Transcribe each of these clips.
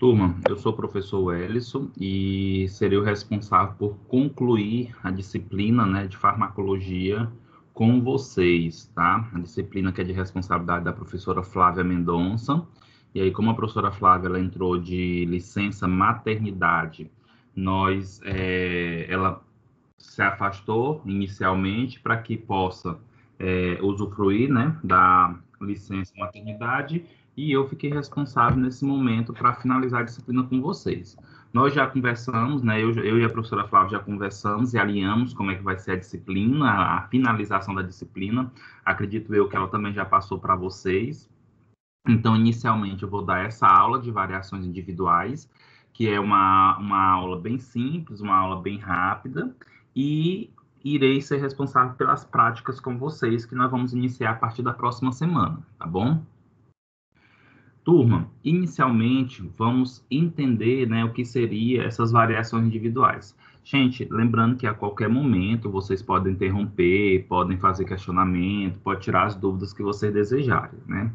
Turma, eu sou o professor Wellison e serei o responsável por concluir a disciplina, né, de farmacologia com vocês, tá? A disciplina que é de responsabilidade da professora Flávia Mendonça. E aí, como a professora Flávia ela entrou de licença maternidade, ela se afastou inicialmente para que possa usufruir, né, da licença maternidade, e eu fiquei responsável nesse momento para finalizar a disciplina com vocês. Nós já conversamos, né, eu e a professora Flávia já conversamos e alinhamos como é que vai ser a disciplina, a finalização da disciplina. Acredito eu que ela também já passou para vocês. Então, inicialmente, eu vou dar essa aula de variações individuais, que é uma aula bem simples, uma aula bem rápida, e irei ser responsável pelas práticas com vocês, que nós vamos iniciar a partir da próxima semana, tá bom? Turma, inicialmente, vamos entender, né, o que seria essas variações individuais. Gente, lembrando que a qualquer momento vocês podem interromper, podem fazer questionamento, pode tirar as dúvidas que vocês desejarem, né?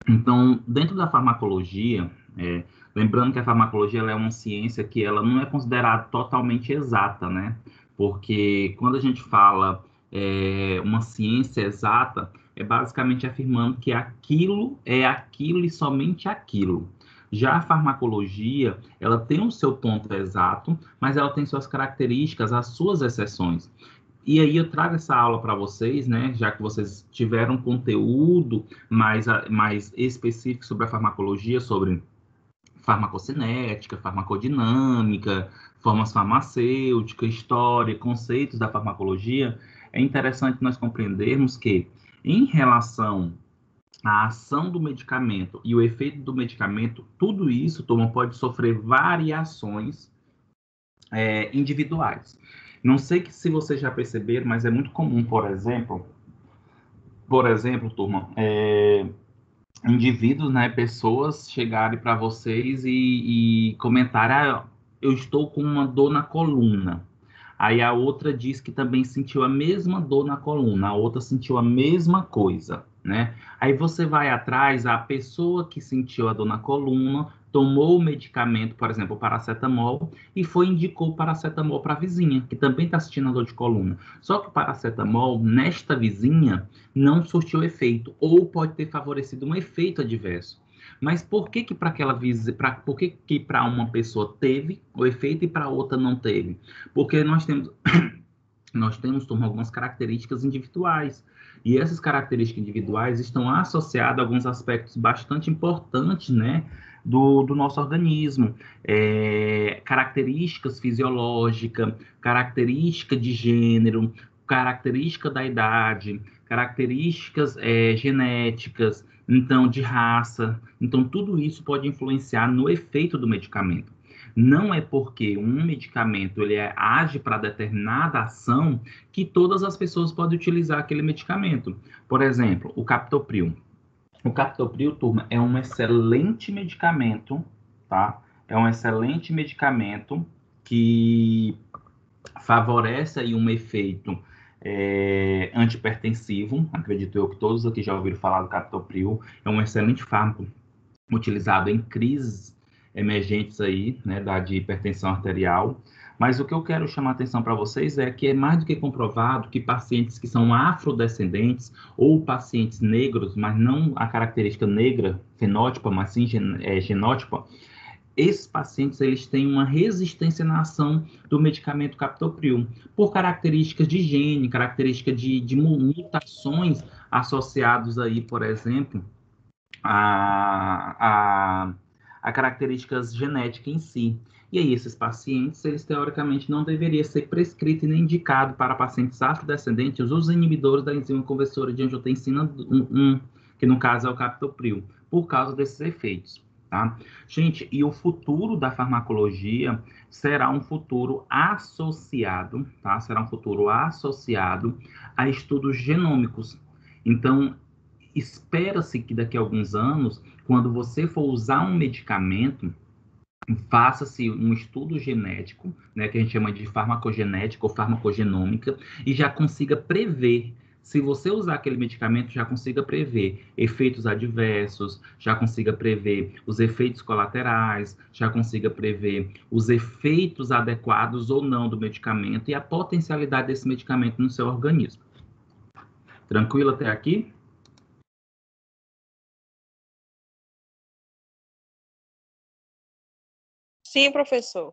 Então, dentro da farmacologia, lembrando que a farmacologia ela é uma ciência que ela não é considerada totalmente exata, né? Porque quando a gente fala uma ciência exata, é basicamente afirmando que aquilo é aquilo e somente aquilo. Já a farmacologia, ela tem o seu ponto exato, mas ela tem suas características, as suas exceções. E aí eu trago essa aula para vocês, né, já que vocês tiveram conteúdo mais específico sobre a farmacologia, sobre farmacocinética, farmacodinâmica, formas farmacêuticas, história, conceitos da farmacologia. É interessante nós compreendermos que, em relação à ação do medicamento e o efeito do medicamento, tudo isso, turma, pode sofrer variações individuais. Não sei se vocês já perceberam, mas é muito comum, por exemplo, turma, indivíduos, né, pessoas chegarem para vocês e comentarem, eu estou com uma dor na coluna. Aí a outra diz que também sentiu a mesma dor na coluna, a outra sentiu a mesma coisa, né? Aí você vai atrás, a pessoa que sentiu a dor na coluna tomou o medicamento, por exemplo, o paracetamol, e indicou o paracetamol para a vizinha, que também está sentindo a dor de coluna. Só que o paracetamol, nesta vizinha, não surtiu efeito, ou pode ter favorecido um efeito adverso. Mas por que para por que para uma pessoa teve o efeito e para outra não teve? Porque nós temos, turma, algumas características individuais. E essas características individuais estão associadas a alguns aspectos bastante importantes, né, do nosso organismo. Características fisiológicas, característica de gênero, característica da idade, características genéticas, então, de raça. Então, tudo isso pode influenciar no efeito do medicamento. Não é porque um medicamento age para determinada ação que todas as pessoas podem utilizar aquele medicamento. Por exemplo, o captopril. O captopril, turma, é um excelente medicamento, tá? É um excelente medicamento que favorece aí um efeito antipertensivo. Acredito eu que todos aqui já ouviram falar do captopril. É um excelente fármaco utilizado em crises emergentes aí, né, de hipertensão arterial. Mas o que eu quero chamar a atenção para vocês é que é mais do que comprovado que pacientes que são afrodescendentes ou pacientes negros, mas não a característica negra, fenótipa, mas sim genótipa, esses pacientes eles têm uma resistência na ação do medicamento captopril, por características de gene, características de mutações associados aí, por exemplo, a características genéticas em si. E aí, esses pacientes, eles teoricamente não deveriam ser prescritos e nem indicados para pacientes afrodescendentes os inibidores da enzima conversora de angiotensina 1, que no caso é o captopril, por causa desses efeitos. Tá? Gente, e o futuro da farmacologia será um futuro associado, tá? Será um futuro associado a estudos genômicos. Então, espera-se que daqui a alguns anos, quando você for usar um medicamento, faça-se um estudo genético, né, que a gente chama de farmacogenética ou farmacogenômica, e já consiga prever se você usar aquele medicamento, já consiga prever efeitos adversos, já consiga prever os efeitos colaterais, já consiga prever os efeitos adequados ou não do medicamento e a potencialidade desse medicamento no seu organismo. Tranquilo até aqui? Sim, professor.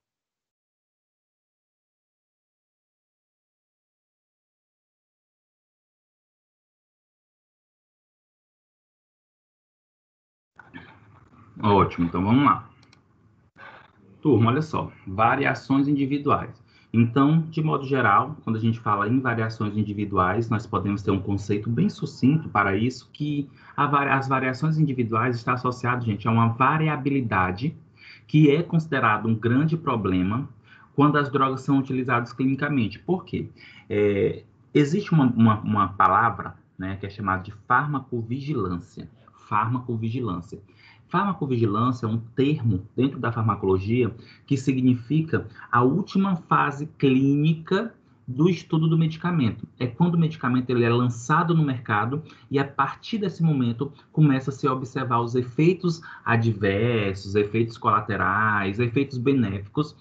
Ótimo, então vamos lá. Turma, olha só, variações individuais. Então, de modo geral, quando a gente fala em variações individuais, nós podemos ter um conceito bem sucinto para isso, que as variações individuais está associado, gente, a uma variabilidade que é considerado um grande problema quando as drogas são utilizadas clinicamente. Por quê? Existe uma palavra, né, que é chamada de farmacovigilância. Farmacovigilância. Farmacovigilância é um termo dentro da farmacologia que significa a última fase clínica do estudo do medicamento. É quando o medicamento ele é lançado no mercado e a partir desse momento começa a se observar os efeitos adversos, efeitos colaterais, efeitos benéficos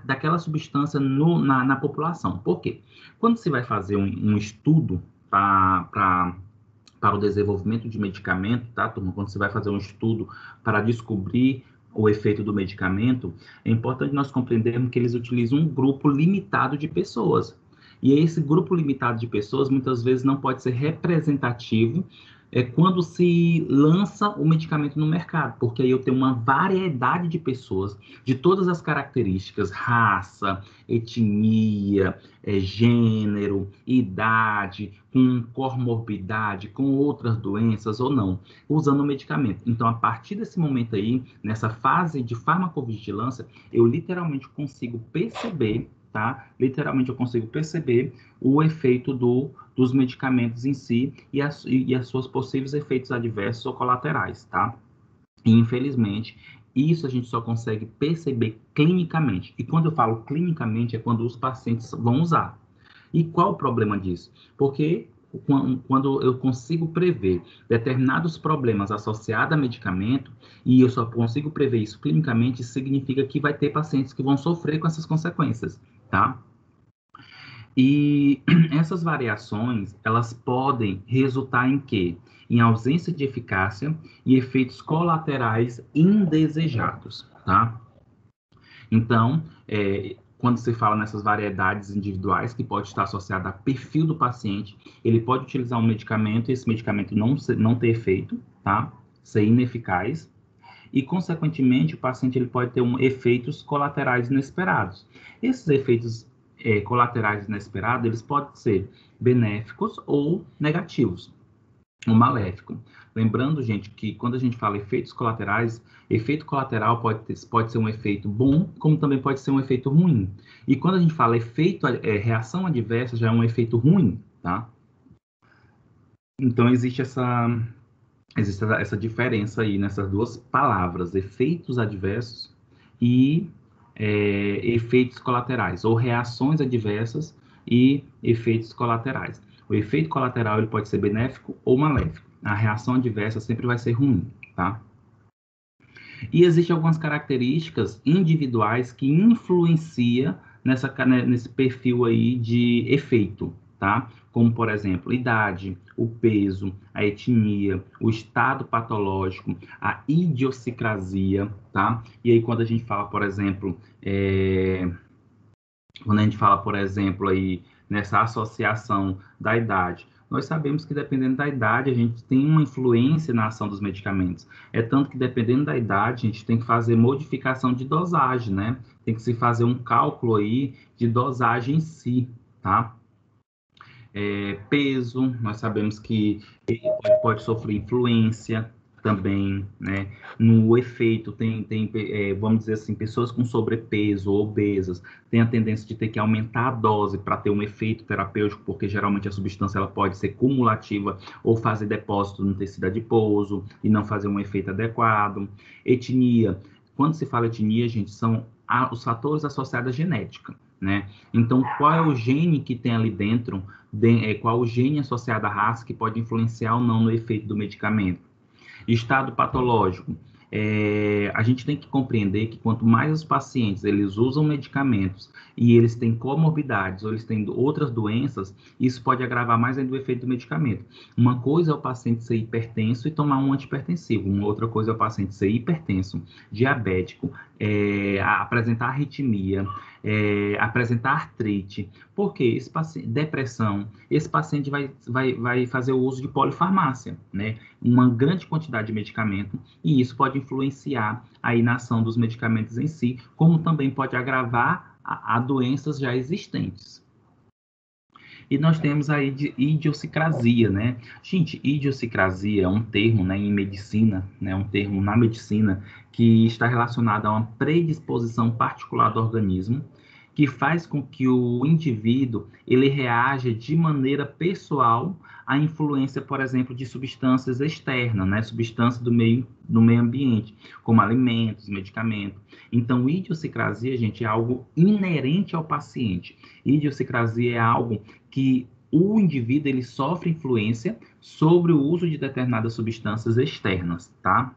daquela substância na população. Por quê? Quando se vai fazer um estudo para o desenvolvimento de medicamento, tá, turma? Quando você vai fazer um estudo para descobrir o efeito do medicamento, é importante nós compreendermos que eles utilizam um grupo limitado de pessoas. E esse grupo limitado de pessoas, muitas vezes, não pode ser representativo quando se lança o medicamento no mercado, porque aí eu tenho uma variedade de pessoas, de todas as características, raça, etnia, gênero, idade, com comorbidade, com outras doenças ou não, usando o medicamento. Então, a partir desse momento aí, nessa fase de farmacovigilância, eu literalmente consigo perceber, tá? Literalmente eu consigo perceber o efeito dos medicamentos em si e as suas possíveis efeitos adversos ou colaterais, tá? E, infelizmente, isso a gente só consegue perceber clinicamente. E quando eu falo clinicamente, é quando os pacientes vão usar. E qual o problema disso? Porque quando eu consigo prever determinados problemas associados a medicamento, e eu só consigo prever isso clinicamente, significa que vai ter pacientes que vão sofrer com essas consequências, tá? E essas variações, elas podem resultar em quê? Em ausência de eficácia e efeitos colaterais indesejados, tá? Então, quando se fala nessas variedades individuais, que pode estar associada a perfil do paciente, ele pode utilizar um medicamento e esse medicamento não ter efeito, tá? Ser ineficaz. E, consequentemente, o paciente ele pode ter efeitos colaterais inesperados. Esses efeitos colaterais inesperados, eles podem ser benéficos ou negativos, ou maléficos. Lembrando, gente, que quando a gente fala efeitos colaterais, efeito colateral pode ser um efeito bom, como também pode ser um efeito ruim. E quando a gente fala reação adversa, já é um efeito ruim, tá? Então, existe essa diferença aí nessas duas palavras, efeitos adversos e efeitos colaterais, ou reações adversas e efeitos colaterais. O efeito colateral ele pode ser benéfico ou maléfico. A reação adversa sempre vai ser ruim, tá? E existem algumas características individuais que influenciam nesse perfil aí de efeito, tá? Como, por exemplo, idade, o peso, a etnia, o estado patológico, a idiosincrasia, tá? E aí, quando a gente fala, por exemplo, aí nessa associação da idade, nós sabemos que dependendo da idade, a gente tem uma influência na ação dos medicamentos. É tanto que dependendo da idade, a gente tem que fazer modificação de dosagem, né? Tem que se fazer um cálculo aí de dosagem em si, tá? Peso, nós sabemos que ele pode sofrer influência também, né? No efeito, vamos dizer assim, pessoas com sobrepeso, obesas, têm a tendência de ter que aumentar a dose para ter um efeito terapêutico, porque geralmente a substância ela pode ser cumulativa ou fazer depósito no tecido adiposo e não fazer um efeito adequado. Etnia, quando se fala etnia, gente, são os fatores associados à genética. né? Então, qual é o gene que tem ali dentro, qual o gene associado à raça que pode influenciar ou não no efeito do medicamento? Estado patológico. A gente tem que compreender que quanto mais os pacientes eles usam medicamentos e eles têm comorbidades ou eles têm outras doenças, isso pode agravar mais ainda o efeito do medicamento. Uma coisa é o paciente ser hipertenso e tomar um antihipertensivo, uma outra coisa é o paciente ser hipertenso, diabético, apresentar arritmia, apresentar artrite. Por quê? Esse paciente, depressão, esse paciente vai fazer o uso de polifarmácia, né? Uma grande quantidade de medicamento, e isso pode influenciar aí na ação dos medicamentos em si, como também pode agravar a doenças já existentes. E nós temos aí de idiosincrasia, né? Gente, idiosincrasia é um termo, né, em medicina, né, um termo na medicina que está relacionado a uma predisposição particular do organismo que faz com que o indivíduo ele reaja de maneira pessoal à influência, por exemplo, de substâncias externas, né, substâncias do meio ambiente, como alimentos, medicamentos. Então, idiosincrasia, gente, é algo inerente ao paciente. Idiosincrasia é algo que o indivíduo ele sofre influência sobre o uso de determinadas substâncias externas, tá?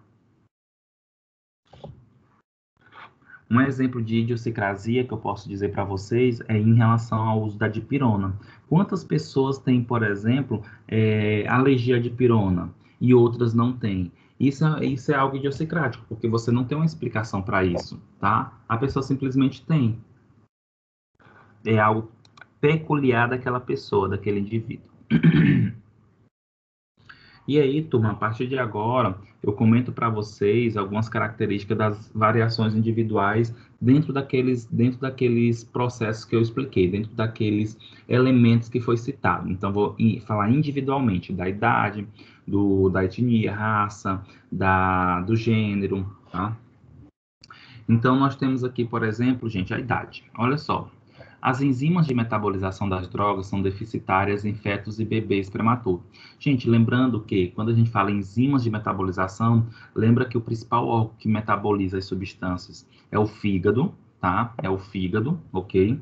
Um exemplo de idiosincrasia que eu posso dizer para vocês é em relação ao uso da dipirona. Quantas pessoas têm, por exemplo, alergia à dipirona e outras não têm? Isso é algo idiosincrático, porque você não tem uma explicação para isso, tá? A pessoa simplesmente tem. É algo peculiar daquela pessoa, daquele indivíduo. E aí, turma, a partir de agora, eu comento para vocês algumas características das variações individuais dentro daqueles processos que eu expliquei, dentro daqueles elementos que foi citado. Então, vou falar individualmente da idade, da etnia, raça, do gênero, tá? Então, nós temos aqui, por exemplo, gente, a idade. Olha só. As enzimas de metabolização das drogas são deficitárias em fetos e bebês prematuros. Gente, lembrando que quando a gente fala em enzimas de metabolização, lembra que o principal órgão que metaboliza as substâncias é o fígado, tá? É o fígado, ok?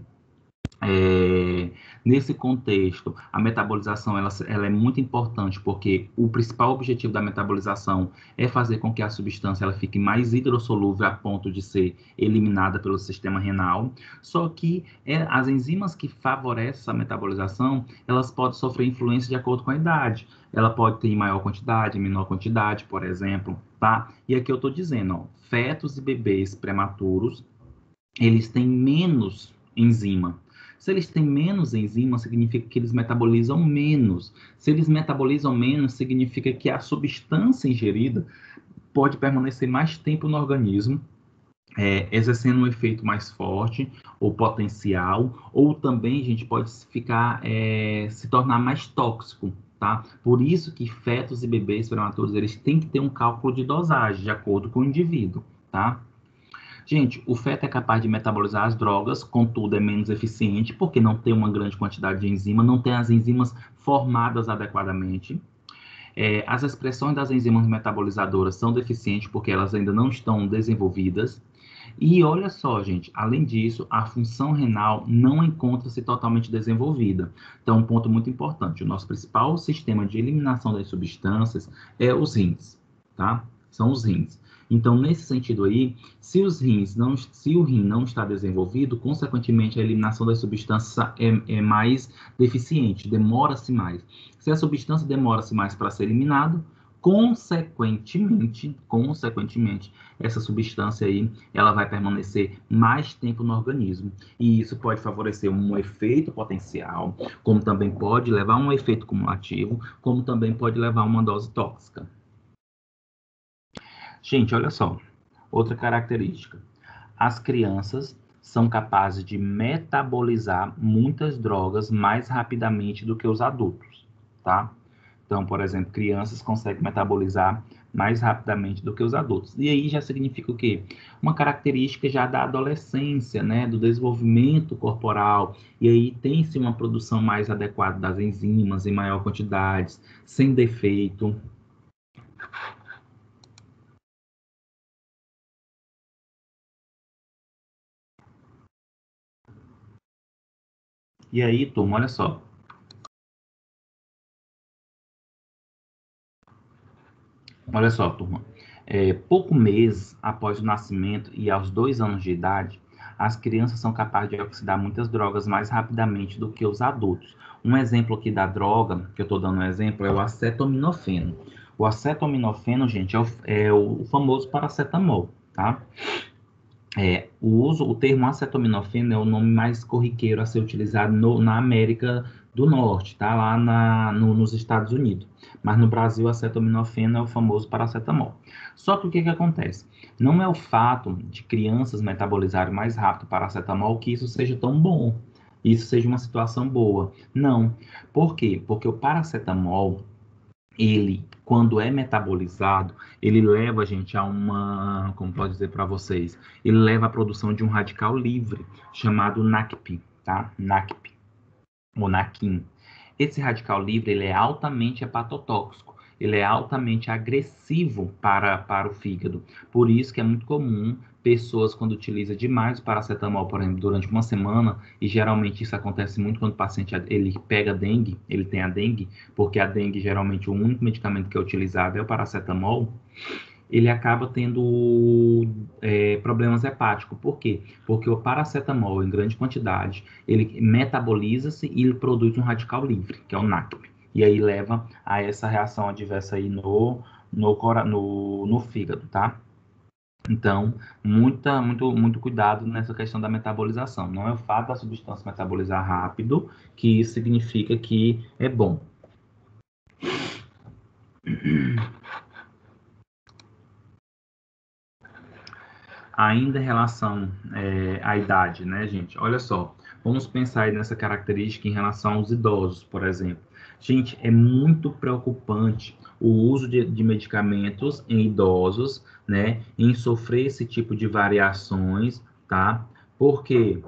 Nesse contexto, a metabolização ela é muito importante porque o principal objetivo da metabolização é fazer com que a substância ela fique mais hidrossolúvel a ponto de ser eliminada pelo sistema renal. Só que as enzimas que favorecem essa metabolização, elas podem sofrer influência de acordo com a idade. Ela pode ter em maior quantidade, em menor quantidade, por exemplo, tá? E aqui eu estou dizendo, ó, fetos e bebês prematuros, eles têm menos enzima. Se eles têm menos enzima, significa que eles metabolizam menos. Se eles metabolizam menos, significa que a substância ingerida pode permanecer mais tempo no organismo, exercendo um efeito mais forte ou potencial, ou também a gente pode se tornar mais tóxico, tá? Por isso que fetos e bebês prematuros, eles têm que ter um cálculo de dosagem, de acordo com o indivíduo, tá? Gente, o feto é capaz de metabolizar as drogas, contudo é menos eficiente porque não tem uma grande quantidade de enzima, não tem as enzimas formadas adequadamente. As expressões das enzimas metabolizadoras são deficientes porque elas ainda não estão desenvolvidas. E olha só, gente, além disso, a função renal não encontra-se totalmente desenvolvida. Então, um ponto muito importante, o nosso principal sistema de eliminação das substâncias é os rins, tá? São os rins. Então, nesse sentido aí, se o rim não está desenvolvido, consequentemente a eliminação das substâncias é mais deficiente, demora-se mais. Se a substância demora-se mais para ser eliminada, consequentemente, essa substância aí, ela vai permanecer mais tempo no organismo. E isso pode favorecer um efeito potencial, como também pode levar a um efeito cumulativo, como também pode levar a uma dose tóxica. Gente, olha só, outra característica. As crianças são capazes de metabolizar muitas drogas mais rapidamente do que os adultos, tá? Então, por exemplo, crianças conseguem metabolizar mais rapidamente do que os adultos. E aí já significa o quê? Uma característica já da adolescência, né, do desenvolvimento corporal. E aí tem-se uma produção mais adequada das enzimas em maior quantidade, sem defeito. E aí, turma, olha só. Olha só, turma. Pouco mês após o nascimento e aos 2 anos de idade, as crianças são capazes de oxidar muitas drogas mais rapidamente do que os adultos. Um exemplo aqui da droga, que eu estou dando um exemplo, é o acetaminofeno. O acetaminofeno, gente, é o famoso paracetamol, tá? O termo acetaminofeno é o nome mais corriqueiro a ser utilizado na América do Norte, tá? Lá nos Estados Unidos. Mas no Brasil, acetaminofeno é o famoso paracetamol. Só que o que que acontece? Não é o fato de crianças metabolizarem mais rápido o paracetamol que isso seja tão bom, isso seja uma situação boa. Não. Por quê? Porque o paracetamol, ele, quando é metabolizado, ele leva a gente a uma, como pode dizer para vocês, ele leva à produção de um radical livre chamado NACP, tá? NACP, ou NAQIN. Esse radical livre, ele é altamente hepatotóxico, ele é altamente agressivo para o fígado. Por isso que é muito comum pessoas, quando utilizam demais o paracetamol, por exemplo, durante uma semana, e geralmente isso acontece muito quando o paciente ele pega dengue, ele tem a dengue, porque a dengue, geralmente, o único medicamento que é utilizado é o paracetamol, ele acaba tendo problemas hepáticos. Por quê? Porque o paracetamol, em grande quantidade, ele metaboliza-se e ele produz um radical livre, que é o NACP. E aí leva a essa reação adversa aí no fígado, tá? Então, muito cuidado nessa questão da metabolização. Não é o fato da substância metabolizar rápido que isso significa que é bom. Ainda em relação à idade, né, gente? Olha só, vamos pensar aí nessa característica em relação aos idosos, por exemplo. Gente, é muito preocupante o uso de medicamentos em idosos, né, em sofrer esse tipo de variações, tá? Porque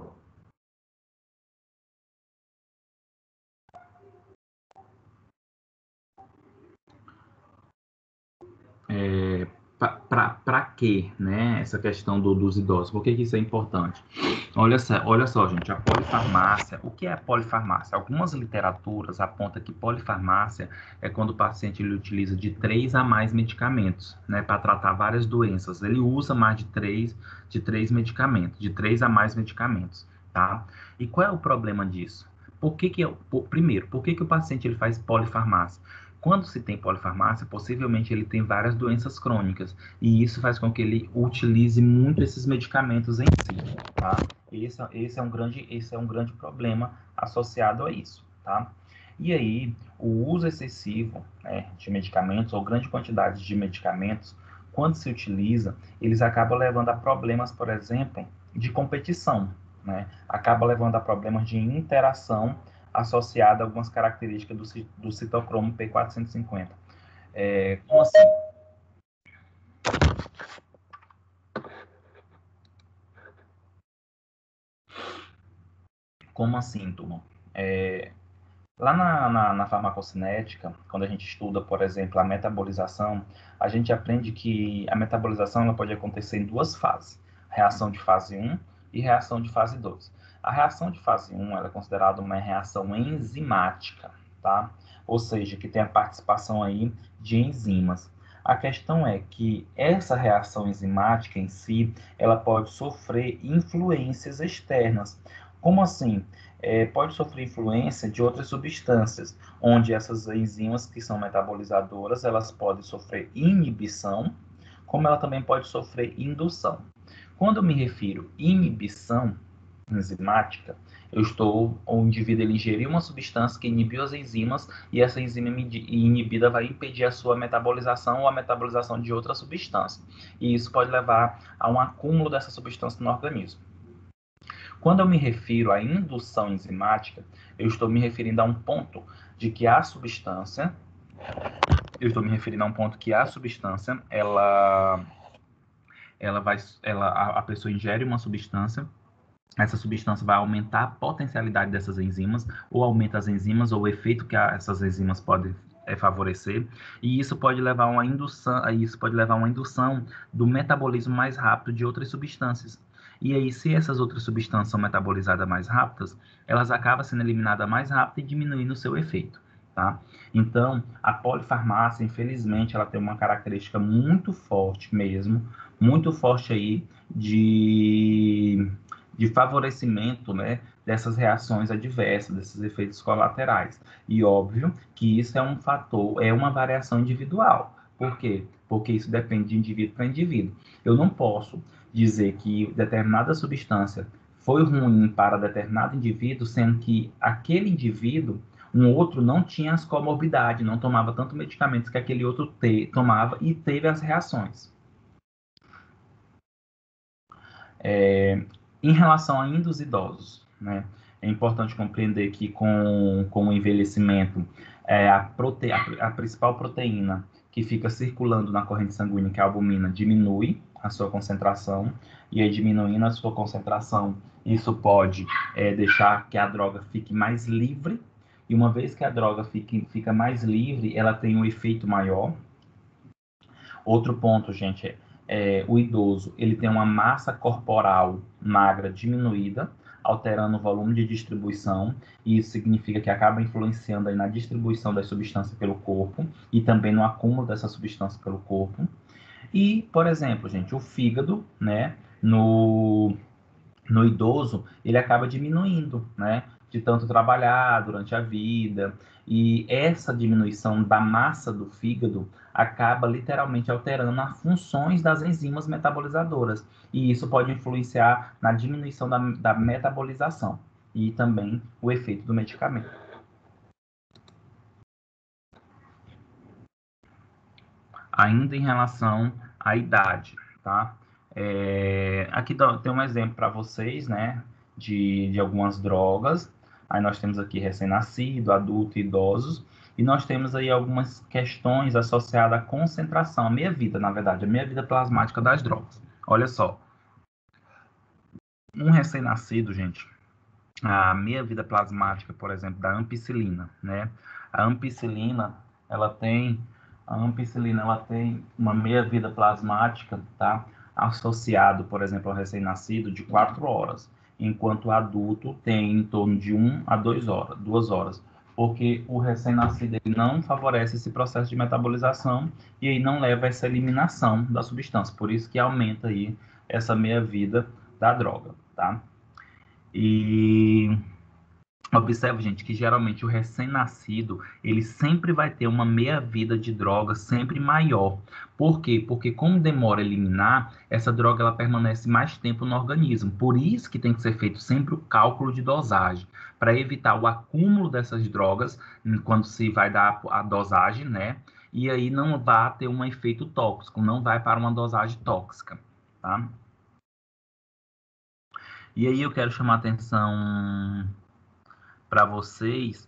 para quê, né, essa questão dos idosos? Por que que isso é importante? Olha só, gente, a polifarmácia. O que é a polifarmácia? Algumas literaturas apontam que polifarmácia é quando o paciente ele utiliza de 3 a mais medicamentos, né, para tratar várias doenças. Ele usa mais de três medicamentos, de 3 a mais medicamentos, tá? E qual é o problema disso? Primeiro, por que que o paciente ele faz polifarmácia? Quando se tem polifarmácia, possivelmente ele tem várias doenças crônicas, e isso faz com que ele utilize muito esses medicamentos em si, tá? Esse é um grande problema associado a isso, tá? E aí, o uso excessivo, né, de medicamentos, ou grande quantidade de medicamentos, quando se utiliza, eles acabam levando a problemas, por exemplo, de competição, né? Acaba levando a problemas de interação associada a algumas características do citocromo P450. Como assim? Como assim, turma? É, Lá na farmacocinética, quando a gente estuda, por exemplo, a metabolização, a gente aprende que a metabolização ela pode acontecer em 2 fases: reação de fase 1 e reação de fase 2. A reação de fase 1 ela é considerada uma reação enzimática, tá? Ou seja, que tem a participação aí de enzimas. A questão é que essa reação enzimática em si, ela pode sofrer influências externas. Como assim? Pode sofrer influência de outras substâncias, onde essas enzimas que são metabolizadoras, elas podem sofrer inibição, como ela também pode sofrer indução. Quando eu me refiro à inibição enzimática, eu estou, o indivíduo ele ingeriu uma substância que inibiu as enzimas e essa enzima inibida vai impedir a sua metabolização ou a metabolização de outra substância. E isso pode levar a um acúmulo dessa substância no organismo. Quando eu me refiro à indução enzimática, eu estou me referindo a um ponto de que a substância, a pessoa ingere uma substância, essa substância vai aumentar a potencialidade dessas enzimas, ou aumenta as enzimas, ou o efeito que essas enzimas podem favorecer, e isso pode levar a uma indução do metabolismo mais rápido de outras substâncias. E aí, se essas outras substâncias são metabolizadas mais rápidas, elas acabam sendo eliminadas mais rápido e diminuindo o seu efeito, tá? Então, a polifarmácia, infelizmente, ela tem uma característica muito forte mesmo, muito forte aí de favorecimento, né, dessas reações adversas, desses efeitos colaterais. E óbvio que isso é um fator, é uma variação individual. Por quê? Porque isso depende de indivíduo para indivíduo. Eu não posso dizer que determinada substância foi ruim para determinado indivíduo, sendo que aquele indivíduo, um outro, não tinha as comorbidades, não tomava tanto medicamentos que aquele outro tomava e teve as reações. Em relação ainda aos idosos, né, é importante compreender que com o envelhecimento, a principal proteína que fica circulando na corrente sanguínea, que é a albumina, diminui a sua concentração, e aí diminuindo a sua concentração, isso pode deixar que a droga fique mais livre, e uma vez que a droga fica mais livre, ela tem um efeito maior. Outro ponto, gente, o idoso, ele tem uma massa corporal magra diminuída, alterando o volume de distribuição, e isso significa que acaba influenciando aí na distribuição das substâncias pelo corpo e também no acúmulo dessa substância pelo corpo. E, por exemplo, gente, o fígado, né, no idoso, ele acaba diminuindo, né? De tanto trabalhar durante a vida. E essa diminuição da massa do fígado acaba literalmente alterando as funções das enzimas metabolizadoras. E isso pode influenciar na diminuição da metabolização e também o efeito do medicamento. Ainda em relação à idade, tá? Aqui tem um exemplo para vocês, né, de algumas drogas. Aí nós temos aqui recém-nascido, adulto e idosos. E nós temos aí algumas questões associadas à concentração, à meia-vida, na verdade, a meia-vida plasmática das drogas. Olha só, um recém-nascido, gente, a meia-vida plasmática, por exemplo, da ampicilina, né? A ampicilina, ela tem uma meia-vida plasmática, tá? Associado, por exemplo, ao recém-nascido de 4 horas, enquanto o adulto tem em torno de 1 a 2 horas, porque o recém-nascido ele não favorece esse processo de metabolização e aí não leva a essa eliminação da substância, por isso que aumenta aí essa meia-vida da droga, tá? E observe, gente, que geralmente o recém-nascido, ele sempre vai ter uma meia-vida de droga sempre maior. Por quê? Porque como demora a eliminar, essa droga ela permanece mais tempo no organismo. Por isso que tem que ser feito sempre o cálculo de dosagem, para evitar o acúmulo dessas drogas quando se vai dar a dosagem, né? E aí não vai ter um efeito tóxico, não vai para uma dosagem tóxica, tá? E aí eu quero chamar a atenção para vocês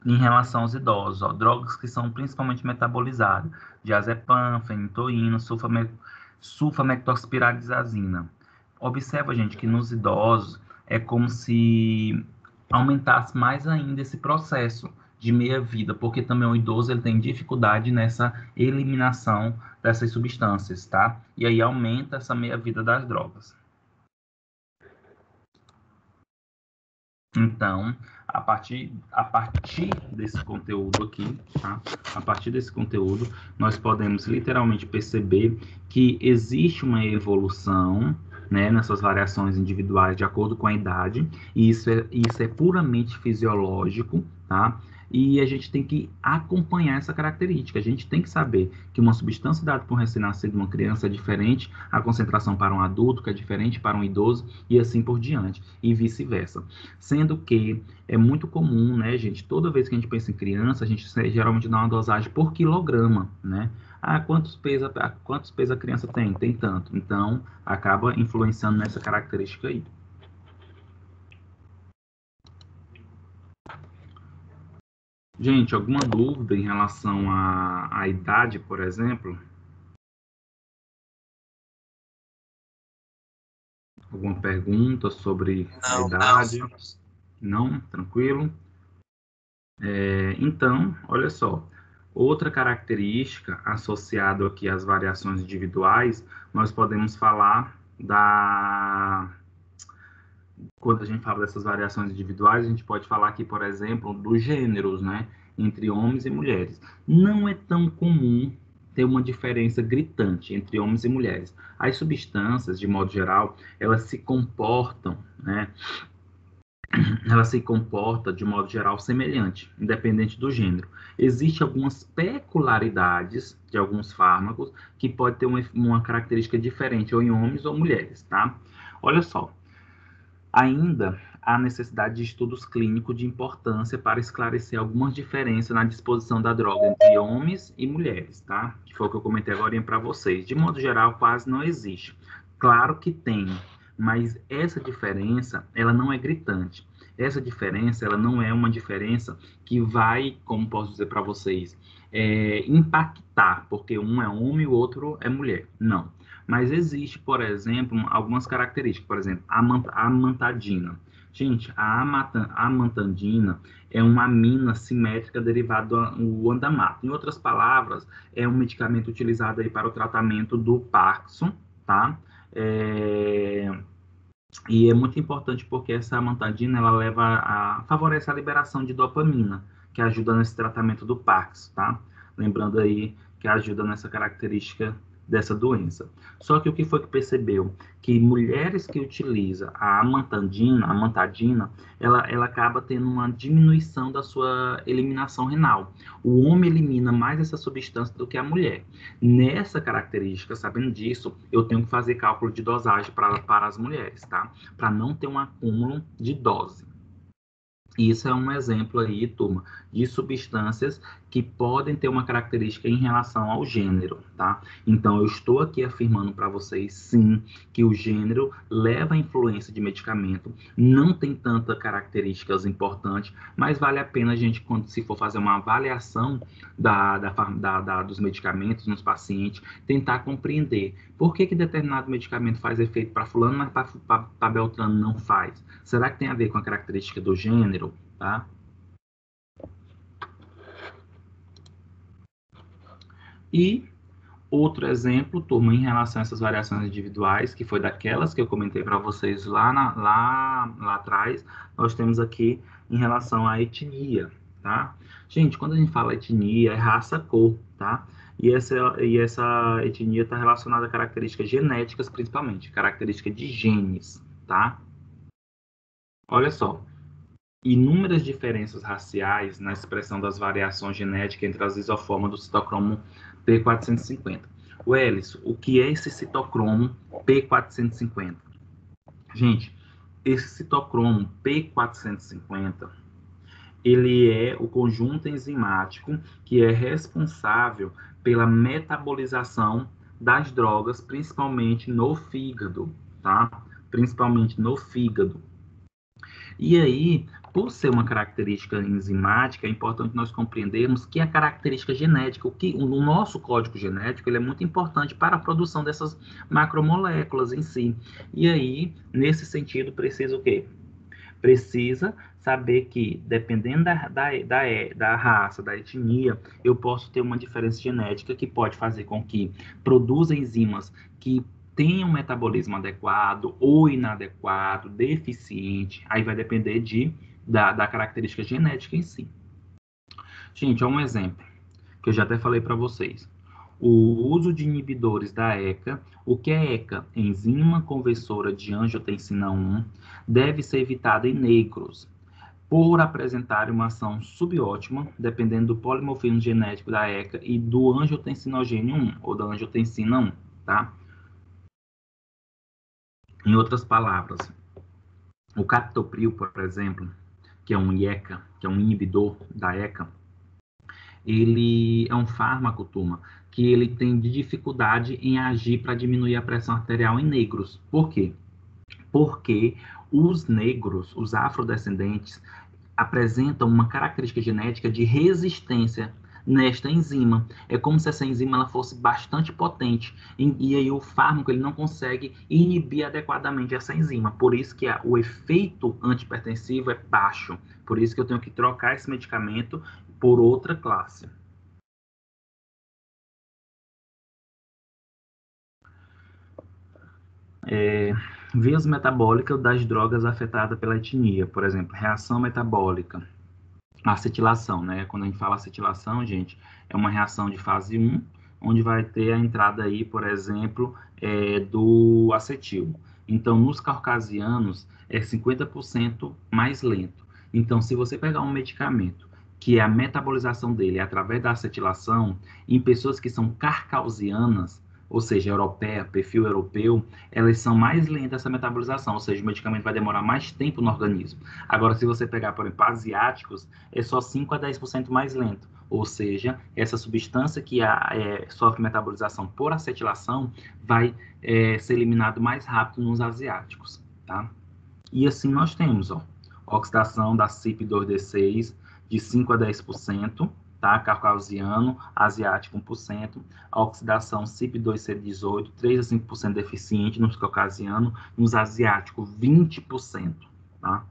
em relação aos idosos, ó, drogas que são principalmente metabolizadas, diazepam, fenitoína, sulfamectospirazina. Observa, gente, que nos idosos é como se aumentasse mais ainda esse processo de meia-vida, porque também o idoso ele tem dificuldade nessa eliminação dessas substâncias, tá? E aí aumenta essa meia-vida das drogas. Então, a partir desse conteúdo aqui, tá? A partir desse conteúdo, nós podemos literalmente perceber que existe uma evolução, né, nessas variações individuais de acordo com a idade, e isso é puramente fisiológico, tá? E a gente tem que acompanhar essa característica. A gente tem que saber que uma substância dada por um recém-nascido, uma criança, é diferente, a concentração para um adulto, que é diferente para um idoso, e assim por diante, e vice-versa. Sendo que é muito comum, né, gente, toda vez que a gente pensa em criança, a gente geralmente dá uma dosagem por quilograma, né? Quantos pesos a criança tem? Tem tanto. Então, acaba influenciando nessa característica aí. Gente, alguma dúvida em relação à idade, por exemplo? Alguma pergunta sobre a idade? Não? Tranquilo? Então, olha só. Outra característica associada aqui às variações individuais, nós podemos falar Quando a gente fala dessas variações individuais, a gente pode falar aqui, por exemplo, dos gêneros, né, entre homens e mulheres. Não é tão comum ter uma diferença gritante entre homens e mulheres. As substâncias, de modo geral, elas se comportam, né, ela se comporta de modo geral semelhante, independente do gênero. Existem algumas peculiaridades de alguns fármacos que pode ter uma característica diferente ou em homens ou mulheres, tá? Olha só, ainda há necessidade de estudos clínicos de importância para esclarecer algumas diferenças na disposição da droga entre homens e mulheres, tá? Que foi o que eu comentei agora para vocês. De modo geral, quase não existe. Claro que tem, mas essa diferença, ela não é gritante. Essa diferença, ela não é uma diferença que vai, como posso dizer para vocês, impactar, porque um é homem e o outro é mulher. Não. Mas existe, por exemplo, algumas características. Por exemplo, a amantadina. Gente, a amantadina é uma amina simétrica derivada do andamato. Em outras palavras, é um medicamento utilizado aí para o tratamento do Parkinson, tá? E é muito importante porque essa amantadina ela favorece a liberação de dopamina, que ajuda nesse tratamento do Parkinson, tá? Lembrando aí que ajuda nessa característica dessa doença. Só que o que foi que percebeu? Que mulheres que utilizam a amantadina, ela acaba tendo uma diminuição da sua eliminação renal. O homem elimina mais essa substância do que a mulher. Nessa característica, sabendo disso, eu tenho que fazer cálculo de dosagem para as mulheres, tá? Para não ter um acúmulo de dose. Isso é um exemplo aí, turma, de substâncias que podem ter uma característica em relação ao gênero, tá? Então, eu estou aqui afirmando para vocês, sim, que o gênero leva a influência de medicamento, não tem tanta características importantes, mas vale a pena a gente, quando se for fazer uma avaliação dos medicamentos nos pacientes, tentar compreender por que determinado medicamento faz efeito para fulano, mas para Beltrano não faz. Será que tem a ver com a característica do gênero? Tá? E outro exemplo, turma, em relação a essas variações individuais, que foi daquelas que eu comentei para vocês lá atrás, nós temos aqui em relação à etnia, tá? Gente, quando a gente fala etnia, é raça, cor, tá? E essa etnia está relacionada a características genéticas, principalmente, características de genes, tá? Olha só, inúmeras diferenças raciais na expressão das variações genéticas entre as isoformas do citocromo P450. Welles, o que é esse citocromo P450? Gente, esse citocromo P450, ele é o conjunto enzimático que é responsável pela metabolização das drogas, principalmente no fígado, tá? Principalmente no fígado. E aí, por ser uma característica enzimática, é importante nós compreendermos que a característica genética, o nosso código genético, ele é muito importante para a produção dessas macromoléculas em si. E aí, nesse sentido, precisa o quê? Precisa saber que, dependendo da raça, da etnia, eu posso ter uma diferença genética que pode fazer com que produza enzimas que tenham um metabolismo adequado ou inadequado, deficiente, aí vai depender da característica genética em si. Gente, um exemplo, que eu já até falei para vocês. O uso de inibidores da ECA, o que é ECA? Enzima conversora de angiotensina 1, deve ser evitado em negros, por apresentar uma ação subótima, dependendo do polimorfismo genético da ECA e do angiotensinogênio 1, ou da angiotensina 1, tá? Em outras palavras, o captopril, por exemplo, que é um IECA, que é um inibidor da ECA, ele é um fármaco, turma, que ele tem dificuldade em agir para diminuir a pressão arterial em negros. Por quê? Porque os negros, os afrodescendentes, apresentam uma característica genética de resistência nesta enzima. É como se essa enzima ela fosse bastante potente e aí o fármaco ele não consegue inibir adequadamente essa enzima. Por isso que o efeito antipertensivo é baixo. Por isso que eu tenho que trocar esse medicamento por outra classe. Vias metabólicas das drogas afetadas pela etnia, por exemplo, reação metabólica, acetilação, né? Quando a gente fala acetilação, gente, é uma reação de fase 1, onde vai ter a entrada aí, por exemplo, do acetil. Então, nos caucasianos, é 50% mais lento. Então, se você pegar um medicamento que a metabolização dele é através da acetilação, em pessoas que são carcausianas, ou seja, europeia, perfil europeu, elas são mais lentas essa metabolização, ou seja, o medicamento vai demorar mais tempo no organismo. Agora, se você pegar, por exemplo, asiáticos, é só 5 a 10% mais lento. Ou seja, essa substância que sofre metabolização por acetilação vai ser eliminado mais rápido nos asiáticos, tá? E assim nós temos, ó, oxidação da CYP2D6 de 5 a 10%, tá? Caucasiano, asiático 1%, a oxidação CYP2C18, 3 a 5% deficiente nos caucasianos, nos asiáticos 20%, tá?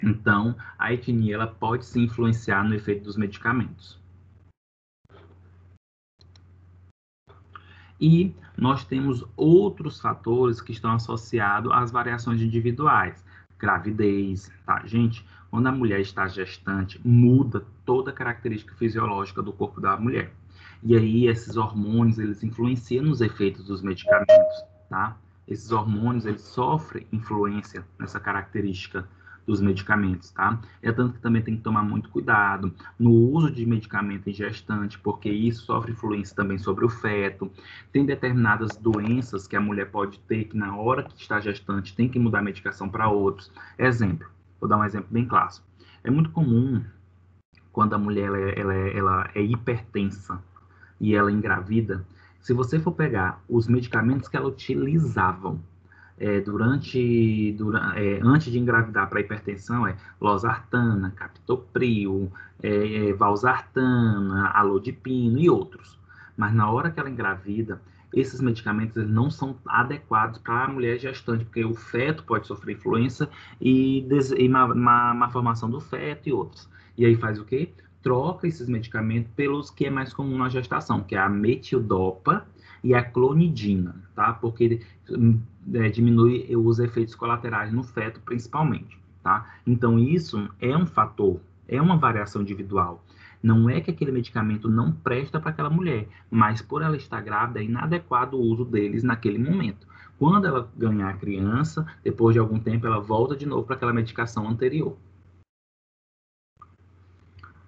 Então, a etnia ela pode se influenciar no efeito dos medicamentos. E nós temos outros fatores que estão associados às variações individuais. Gravidez, tá? Gente, quando a mulher está gestante, muda toda a característica fisiológica do corpo da mulher. E aí, esses hormônios, eles influenciam nos efeitos dos medicamentos, tá? Esses hormônios, eles sofrem influência nessa característica dos medicamentos, tá? É tanto que também tem que tomar muito cuidado no uso de medicamento em gestante, porque isso sofre influência também sobre o feto. Tem determinadas doenças que a mulher pode ter que na hora que está gestante tem que mudar a medicação para outros. Exemplo, vou dar um exemplo bem clássico. É muito comum quando a mulher ela é hipertensa e ela engravida, se você for pegar os medicamentos que ela utilizavam antes de engravidar para hipertensão, losartana, captopril, valsartana, alodipino e outros. Mas na hora que ela engravida, esses medicamentos não são adequados para a mulher gestante, porque o feto pode sofrer influência e má formação do feto e outros. E aí faz o quê? Troca esses medicamentos pelos que é mais comum na gestação, que é a metildopa e a clonidina, tá? Porque diminui os efeitos colaterais no feto, principalmente, tá? Então, isso é um fator, é uma variação individual. Não é que aquele medicamento não presta para aquela mulher, mas por ela estar grávida, é inadequado o uso deles naquele momento. Quando ela ganhar a criança, depois de algum tempo, ela volta de novo para aquela medicação anterior.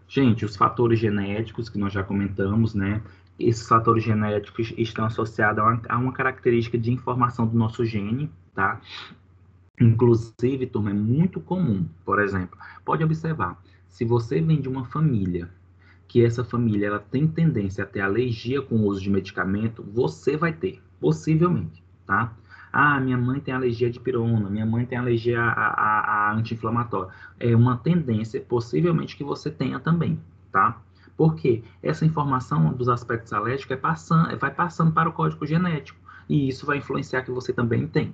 Gente, os fatores genéticos que nós já comentamos, né? Esses fatores genéticos estão associados a uma característica de informação do nosso gene, tá? Inclusive, turma, é muito comum, por exemplo, pode observar, se você vem de uma família que essa família ela tem tendência a ter alergia com o uso de medicamento, você vai ter, possivelmente, tá? Ah, minha mãe tem alergia de pirona, minha mãe tem alergia a anti-inflamatório. É uma tendência, possivelmente, que você tenha também, tá? Porque essa informação dos aspectos alérgicos vai passando para o código genético, e isso vai influenciar que você também tem.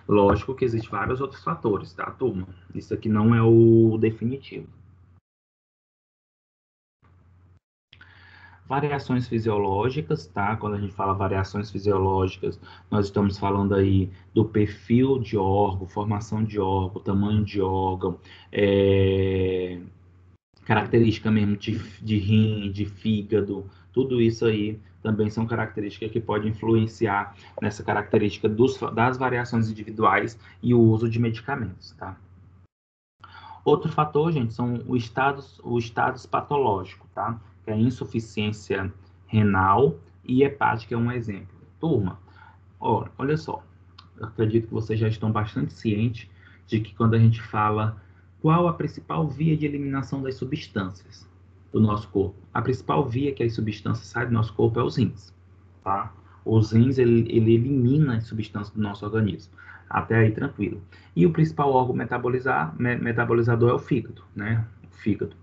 Lógico que existem vários outros fatores, tá, turma? Isso aqui não é o definitivo. Variações fisiológicas, tá? Quando a gente fala variações fisiológicas, nós estamos falando aí do perfil de órgão, formação de órgão, tamanho de órgão, característica mesmo de rim, de fígado, tudo isso aí também são características que podem influenciar nessa característica das variações individuais e o uso de medicamentos, tá? Outro fator, gente, são os estados patológicos, tá? Que é a insuficiência renal e hepática é um exemplo. Turma, olha só, eu acredito que vocês já estão bastante cientes de que quando a gente fala qual a principal via de eliminação das substâncias do nosso corpo, a principal via que as substâncias saem do nosso corpo é os rins, tá? Os rins, ele elimina as substâncias do nosso organismo. Até aí, tranquilo. E o principal órgão metabolizador é o fígado, né? O fígado.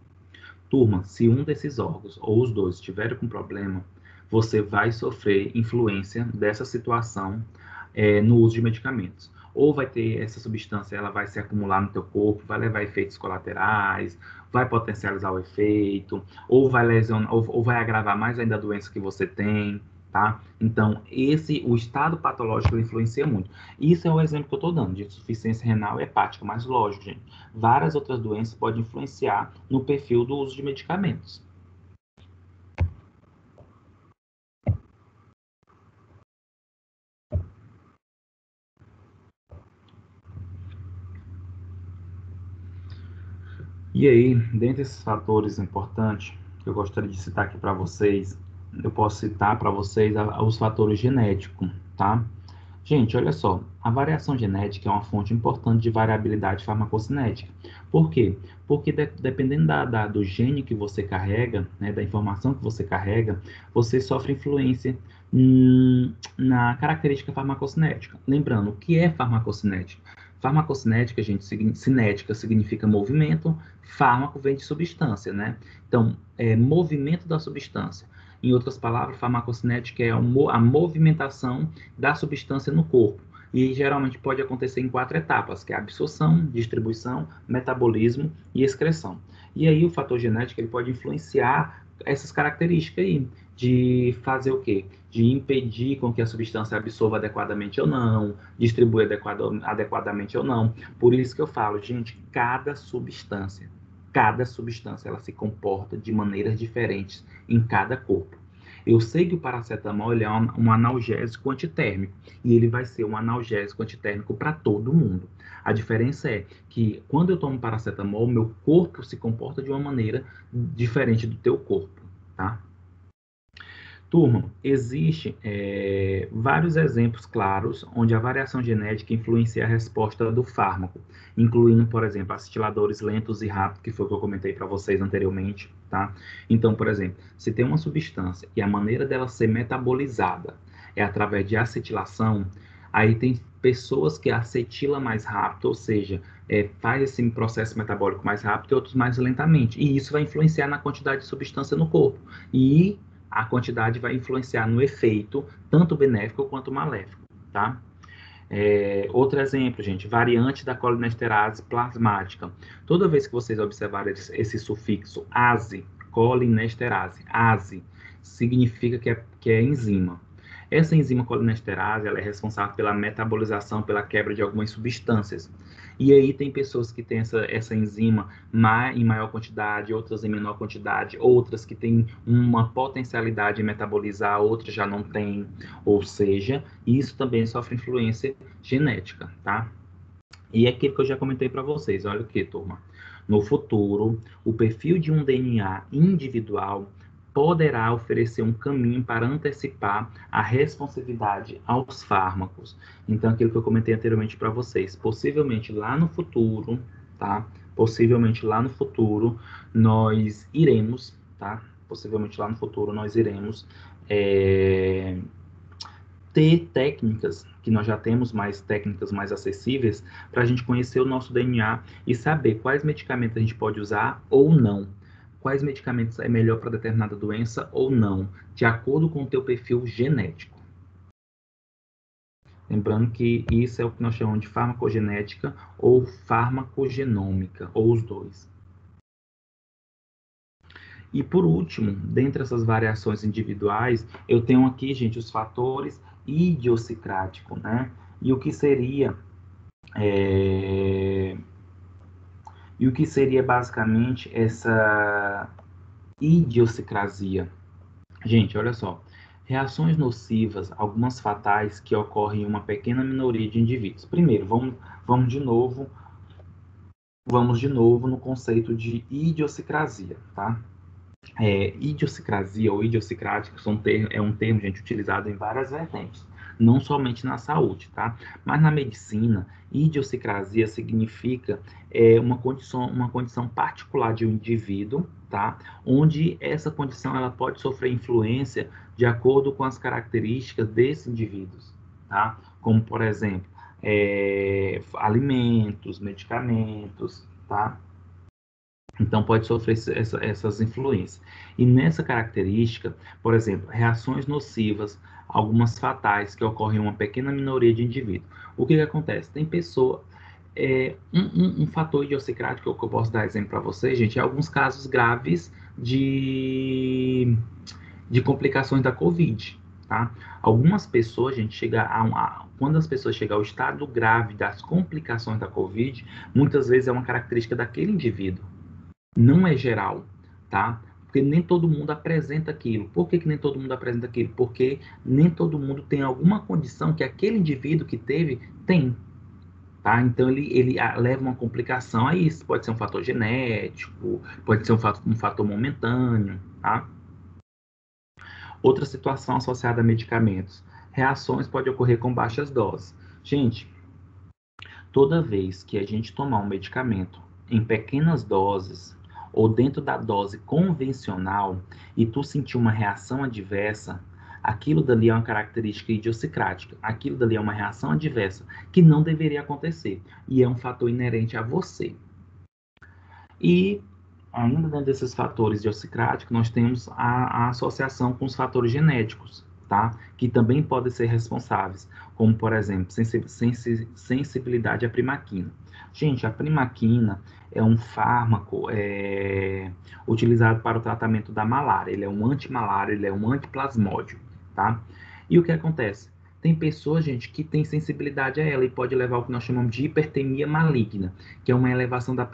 Turma, se um desses órgãos ou os dois estiverem com problema, você vai sofrer influência dessa situação no uso de medicamentos. Ou vai ter essa substância, ela vai se acumular no teu corpo, vai levar efeitos colaterais, vai potencializar o efeito, ou vai lesionar, ou vai agravar mais ainda a doença que você tem, tá? Então, o estado patológico ele influencia muito. Isso é o exemplo que eu estou dando, de insuficiência renal e hepática, mas lógico, gente, várias outras doenças podem influenciar no perfil do uso de medicamentos. E aí, dentre esses fatores importantes que eu gostaria de citar aqui para vocês, eu posso citar para vocês os fatores genéticos, tá? Gente, olha só, a variação genética é uma fonte importante de variabilidade farmacocinética. Por quê? Porque dependendo do gene que você carrega, né, da informação que você carrega, você sofre influência na característica farmacocinética. Lembrando, o que é farmacocinética? Farmacocinética, gente, cinética significa movimento, fármaco vem de substância, né? Então, é movimento da substância. Em outras palavras, farmacocinética é a movimentação da substância no corpo. E geralmente pode acontecer em 4 etapas, que é a absorção, distribuição, metabolismo e excreção. E aí o fator genético ele pode influenciar essas características aí, de fazer o quê? De impedir com que a substância absorva adequadamente ou não, distribua adequadamente ou não. Por isso que eu falo, gente, cada substância ela se comporta de maneiras diferentes em cada corpo. Eu sei que o paracetamol ele é um analgésico antitérmico e ele vai ser um analgésico antitérmico para todo mundo. A diferença é que quando eu tomo paracetamol, meu corpo se comporta de uma maneira diferente do teu corpo, tá? Turma, existe vários exemplos claros onde a variação genética influencia a resposta do fármaco, incluindo, por exemplo, acetiladores lentos e rápidos, que foi o que eu comentei para vocês anteriormente, tá? Então, por exemplo, se tem uma substância e a maneira dela ser metabolizada é através de acetilação, aí tem pessoas que acetila mais rápido, ou seja, faz esse processo metabólico mais rápido e outros mais lentamente. E isso vai influenciar na quantidade de substância no corpo. E a quantidade vai influenciar no efeito, tanto benéfico quanto maléfico, tá? Outro exemplo, gente, variante da colinesterase plasmática. Toda vez que vocês observarem esse sufixo ase, colinesterase, ase, significa que é enzima. Essa enzima colinesterase, ela é responsável pela metabolização, pela quebra de algumas substâncias. E aí tem pessoas que têm essa enzima em maior quantidade, outras em menor quantidade, outras que têm uma potencialidade de metabolizar, outras já não têm. Ou seja, isso também sofre influência genética, tá? E é aquilo que eu já comentei para vocês, olha o que, turma. No futuro, o perfil de um DNA individual poderá oferecer um caminho para antecipar a responsividade aos fármacos. Então, aquilo que eu comentei anteriormente para vocês, possivelmente lá no futuro, tá? Possivelmente lá no futuro, nós iremos, tá? Possivelmente lá no futuro, nós iremos ter técnicas, que nós já temos mais técnicas mais acessíveis, para a gente conhecer o nosso DNA e saber quais medicamentos a gente pode usar ou não. Quais medicamentos é melhor para determinada doença ou não, de acordo com o teu perfil genético. Lembrando que isso é o que nós chamamos de farmacogenética ou farmacogenômica, ou os dois. E por último, dentre essas variações individuais, eu tenho aqui, gente, os fatores idiosincráticos, né? E o que seria basicamente essa idiosincrasia? Gente, olha só. Reações nocivas, algumas fatais, que ocorrem em uma pequena minoria de indivíduos. Primeiro, vamos de novo no conceito de idiosincrasia, tá? Idiosincrasia ou idiosincrático é um termo, gente, utilizado em várias vertentes, não somente na saúde, tá? Mas na medicina, idiosincrasia significa uma condição particular de um indivíduo, tá? Onde essa condição ela pode sofrer influência de acordo com as características desses indivíduos, tá? Como, por exemplo, alimentos, medicamentos, tá? Então, pode sofrer essas influências. E nessa característica, por exemplo, reações nocivas, algumas fatais, que ocorrem em uma pequena minoria de indivíduos. O que acontece? Tem pessoa. Um fator idiosincrático que eu posso dar exemplo para vocês, gente, é alguns casos graves de complicações da Covid. tá? Algumas pessoas, gente, quando as pessoas chegam ao estado grave das complicações da COVID, muitas vezes é uma característica daquele indivíduo, não é geral, tá? Porque nem todo mundo apresenta aquilo. Por que nem todo mundo apresenta aquilo? Porque nem todo mundo tem alguma condição que aquele indivíduo que teve tem, tá? Então ele leva uma complicação a isso. Pode ser um fator genético, pode ser um fator momentâneo, tá? Outra situação associada a medicamentos. Reações podem ocorrer com baixas doses. Gente, toda vez que a gente tomar um medicamento em pequenas doses ou dentro da dose convencional e tu sentir uma reação adversa, aquilo dali é uma característica idiosincrática. Aquilo dali é uma reação adversa que não deveria acontecer e é um fator inerente a você. E ainda dentro desses fatores idiosincráticos, nós temos a associação com os fatores genéticos, tá? Que também podem ser responsáveis, como, por exemplo, sensibilidade à primaquina. Gente, a primaquina é um fármaco utilizado para o tratamento da malária. Ele é um antimalário, ele é um antiplasmódio, tá? E o que acontece? Tem pessoas, gente, que tem sensibilidade a ela e pode levar ao que nós chamamos de hipertemia maligna, que é uma elevação da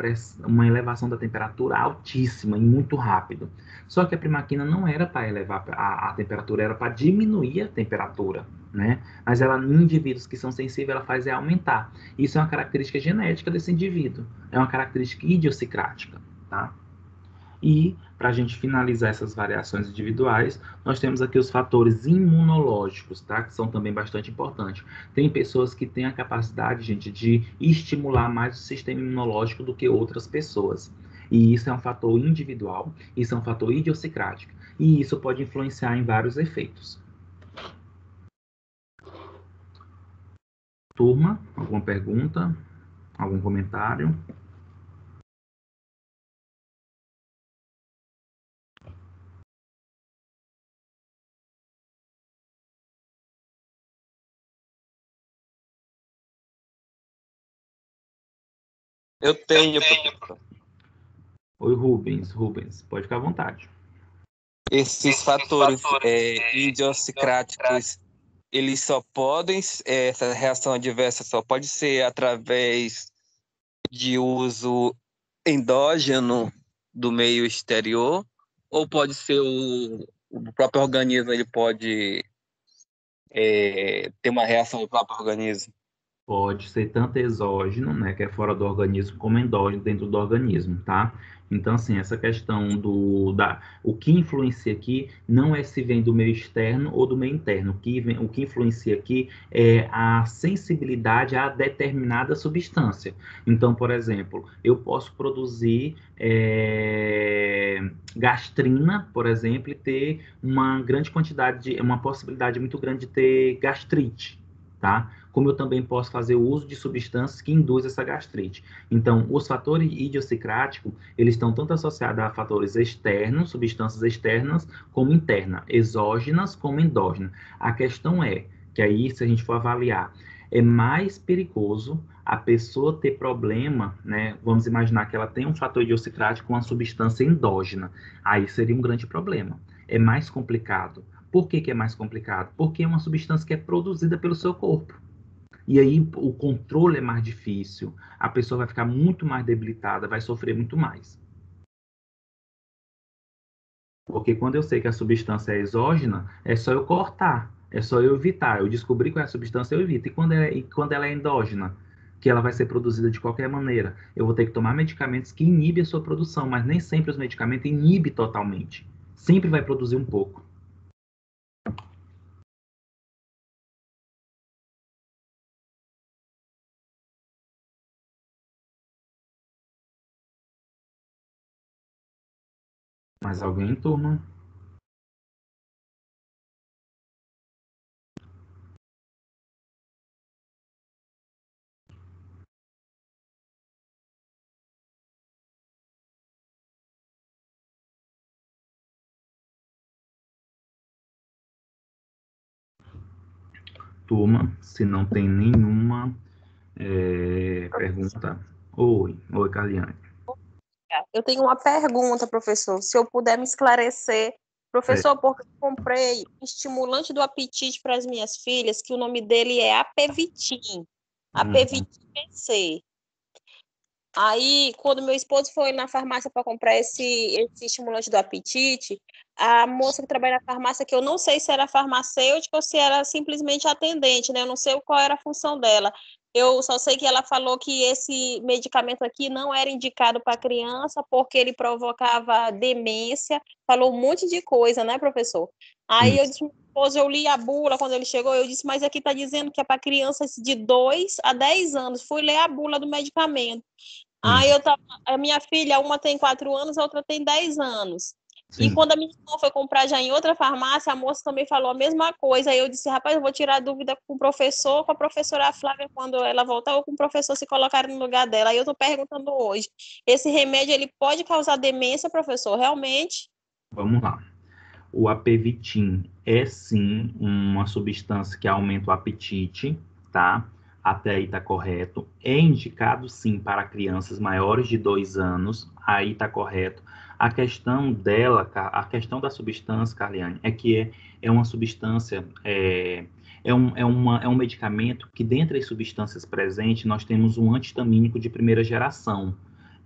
temperatura altíssima e muito rápido. Só que a primaquina não era para elevar a temperatura, era para diminuir a temperatura, né? Mas ela, em indivíduos que são sensíveis, ela faz aumentar. Isso é uma característica genética desse indivíduo, é uma característica idiosincrática, tá? E, para a gente finalizar essas variações individuais, nós temos aqui os fatores imunológicos, tá? Que são também bastante importantes. Tem pessoas que têm a capacidade, gente, de estimular mais o sistema imunológico do que outras pessoas. E isso é um fator individual, isso é um fator idiosincrático. E isso pode influenciar em vários efeitos. Turma, alguma pergunta? Algum comentário? Eu tenho, professor. Oi, Rubens, pode ficar à vontade. Esses fatores idiosincráticos, eles só podem, essa reação adversa só pode ser através de uso endógeno do meio exterior, ou pode ser o próprio organismo, ele pode ter uma reação do próprio organismo? Pode ser tanto exógeno, né, que é fora do organismo, como endógeno dentro do organismo, tá? Então, assim, essa questão o que influencia aqui não é se vem do meio externo ou do meio interno. O que influencia aqui é a sensibilidade a determinada substância. Então, por exemplo, eu posso produzir gastrina, por exemplo, e ter uma grande quantidade, uma possibilidade muito grande de ter gastrite, tá? Como eu também posso fazer o uso de substâncias que induzem essa gastrite. Então, os fatores idiosincráticos, eles estão tanto associados a fatores externos, substâncias externas, como internas, exógenas como endógenas. A questão é que aí, se a gente for avaliar, é mais perigoso a pessoa ter problema, né? Vamos imaginar que ela tem um fator idiosincrático com uma substância endógena. Aí seria um grande problema. É mais complicado. Por que é mais complicado? Porque é uma substância que é produzida pelo seu corpo. E aí o controle é mais difícil, a pessoa vai ficar muito mais debilitada, vai sofrer muito mais. Porque quando eu sei que a substância é exógena, é só eu cortar, é só eu evitar. Eu descobri qual é a substância, eu evito. E quando ela é endógena, que ela vai ser produzida de qualquer maneira, eu vou ter que tomar medicamentos que inibem a sua produção, mas nem sempre os medicamentos inibem totalmente. Sempre vai produzir um pouco. Mais alguém, turma? Turma, se não tem nenhuma pergunta. Oi, Carliane. Eu tenho uma pergunta, professor. Se eu puder me esclarecer Professor, porque eu comprei um estimulante do apetite para as minhas filhas, que o nome dele é Apevitin, Apevitin PC. Aí, quando meu esposo foi na farmácia para comprar esse estimulante do apetite, a moça que trabalha na farmácia, que eu não sei se era farmacêutica ou se era simplesmente atendente, né? Eu não sei qual era a função dela. Eu só sei que ela falou que esse medicamento aqui não era indicado para criança porque ele provocava demência. Falou um monte de coisa, né, professor? Aí eu disse, meu esposo, eu li a bula quando ele chegou, eu disse, mas aqui está dizendo que é para crianças de 2 a 10 anos. Fui ler a bula do medicamento. Aí a minha filha, uma tem 4 anos, a outra tem 10 anos. Sim. E quando a minha irmã foi comprar já em outra farmácia, a moça também falou a mesma coisa. Aí eu disse, rapaz, eu vou tirar a dúvida com o professor, com a professora Flávia, quando ela voltar, ou com o professor se colocar no lugar dela. Aí eu estou perguntando hoje, esse remédio, ele pode causar demência, professor? Realmente? Vamos lá. O apevitin é sim uma substância que aumenta o apetite, tá? Até aí tá correto. É indicado sim para crianças maiores de 2 anos, aí tá correto. A questão dela, a questão da substância, Carliane, é que é uma substância, é um medicamento que, dentre as substâncias presentes, nós temos um antihistamínico de primeira geração.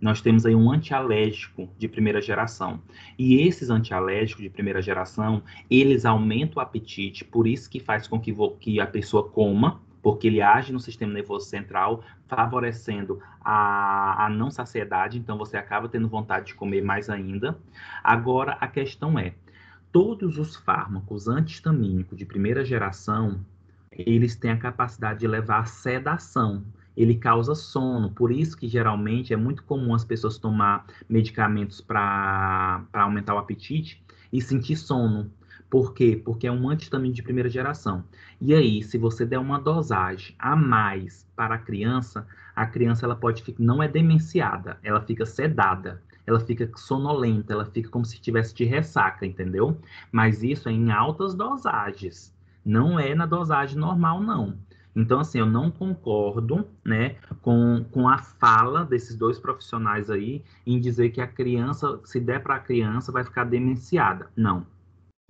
Nós temos aí um antialérgico de primeira geração. E esses antialérgicos de primeira geração, eles aumentam o apetite, por isso que faz com que a pessoa coma, porque ele age no sistema nervoso central, favorecendo a não saciedade, então você acaba tendo vontade de comer mais ainda. Agora, a questão é, todos os fármacos antihistamínicos de primeira geração, eles têm a capacidade de levar à sedação. Ele causa sono, por isso que geralmente é muito comum as pessoas tomar medicamentos para aumentar o apetite e sentir sono. Por quê? Porque é um antihistamínico de primeira geração. E aí, se você der uma dosagem a mais para a criança ela pode ficar, não é demenciada, ela fica sedada, ela fica sonolenta, ela fica como se tivesse de ressaca, entendeu? Mas isso é em altas dosagens. Não é na dosagem normal, não. Então, assim, eu não concordo, né, com a fala desses dois profissionais aí em dizer que a criança, se der para a criança, vai ficar demenciada. Não.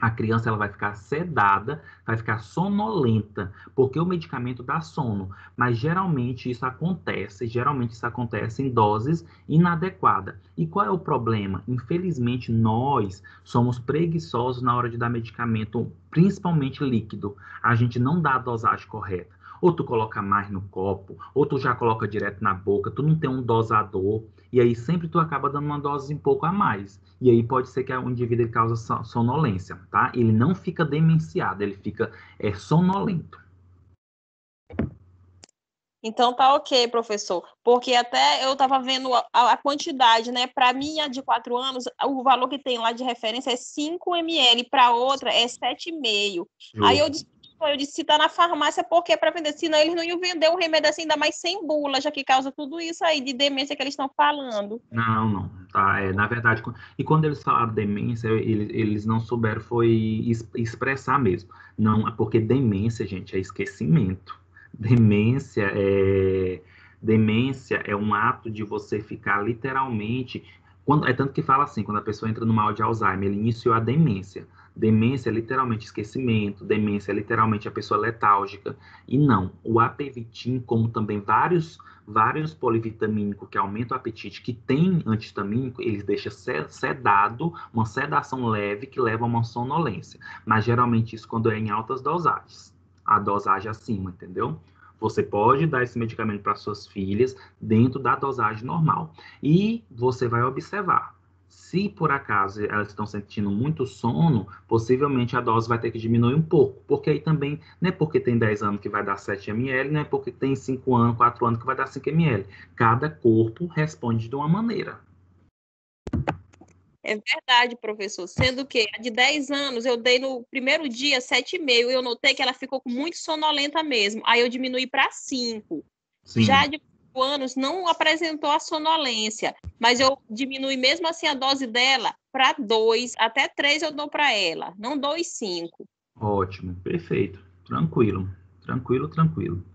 A criança ela vai ficar sedada, vai ficar sonolenta, porque o medicamento dá sono. Mas geralmente isso acontece em doses inadequadas. E qual é o problema? Infelizmente, nós somos preguiçosos na hora de dar medicamento, principalmente líquido. A gente não dá a dosagem correta. Ou tu coloca mais no copo, ou tu já coloca direto na boca, tu não tem um dosador, e aí sempre tu acaba dando uma dose um pouco a mais. E aí pode ser que o indivíduo ele cause sonolência, tá? Ele não fica demenciado, ele fica sonolento. Então tá ok, professor. Porque até eu estava vendo a quantidade, né? Para mim, a de 4 anos, o valor que tem lá de referência é 5 ml, para outra é 7,5. Aí eu disse, se tá na farmácia, por que para vender? Senão eles não iam vender um remédio assim, ainda mais sem bula, já que causa tudo isso aí de demência que eles estão falando. Não, tá? Na verdade, e quando eles falaram demência, eles não souberam foi expressar mesmo. Não, porque demência, gente, é esquecimento. Demência demência é um ato de você ficar literalmente. É tanto que fala assim, quando a pessoa entra no mal de Alzheimer, ele iniciou a demência. Demência é literalmente esquecimento, demência é literalmente a pessoa letárgica. E não, o apevitin, como também vários polivitamínicos que aumentam o apetite, que tem antihistamínico, eles deixam sedado, uma sedação leve que leva a uma sonolência. Mas geralmente isso quando é em altas dosagens. A dosagem acima, entendeu? Você pode dar esse medicamento para suas filhas dentro da dosagem normal. E você vai observar. Se por acaso elas estão sentindo muito sono, possivelmente a dose vai ter que diminuir um pouco, porque aí também não é porque tem 10 anos que vai dar 7 ml, não é porque tem 5 anos, 4 anos que vai dar 5 ml. Cada corpo responde de uma maneira. É verdade, professor. Sendo que a de 10 anos eu dei no primeiro dia 7,5. Eu notei que ela ficou muito sonolenta mesmo. Aí eu diminuí para 5. Sim. Já de 4 anos não apresentou a sonolência, mas eu diminui mesmo assim a dose dela para 2, até 3 eu dou para ela. Não dou 5. Ótimo, perfeito. Tranquilo, tranquilo.